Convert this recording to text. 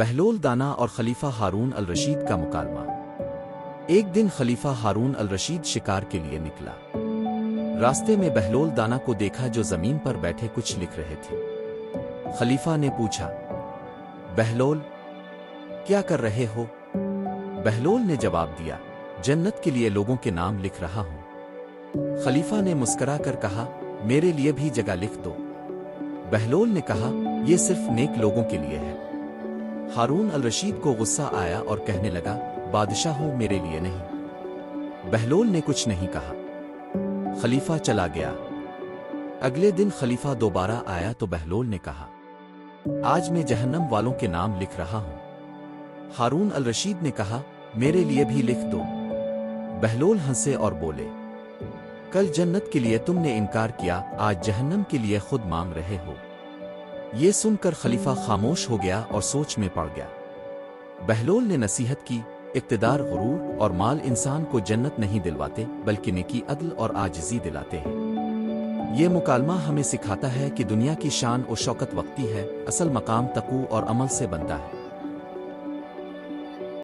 بہلول دانا اور خلیفہ ہارون الرشید کا مکالمہ۔ ایک دن خلیفہ ہارون الرشید شکار کے لیے نکلا۔ راستے میں بہلول دانا کو دیکھا جو زمین پر بیٹھے کچھ لکھ رہے تھے۔ خلیفہ نے پوچھا، بہلول کیا کر رہے ہو؟ بہلول نے جواب دیا، جنت کے لیے لوگوں کے نام لکھ رہا ہوں۔ خلیفہ نے مسکرا کر کہا، میرے لیے بھی جگہ لکھ دو۔ بہلول نے کہا، یہ صرف نیک لوگوں کے لیے ہے۔ ہارون الرشید کو غصہ آیا اور کہنے لگا، بادشاہ ہو میرے لیے نہیں۔ بہلول نے کچھ نہیں کہا۔ خلیفہ چلا گیا۔ اگلے دن خلیفہ دوبارہ آیا تو بہلول نے کہا، آج میں جہنم والوں کے نام لکھ رہا ہوں۔ ہارون الرشید نے کہا، میرے لیے بھی لکھ دو۔ بہلول ہنسے اور بولے، کل جنت کے لیے تم نے انکار کیا، آج جہنم کے لیے خود مانگ رہے ہو۔ یہ سن کر خلیفہ خاموش ہو گیا اور سوچ میں پڑ گیا۔ بہلول نے نصیحت کی، اقتدار، غرور اور مال انسان کو جنت نہیں دلواتے بلکہ نیکی، عدل اور عاجزی دلاتے ہیں۔ یہ مکالمہ ہمیں سکھاتا ہے کہ دنیا کی شان و شوکت وقتی ہے، اصل مقام تقوی اور عمل سے بنتا ہے۔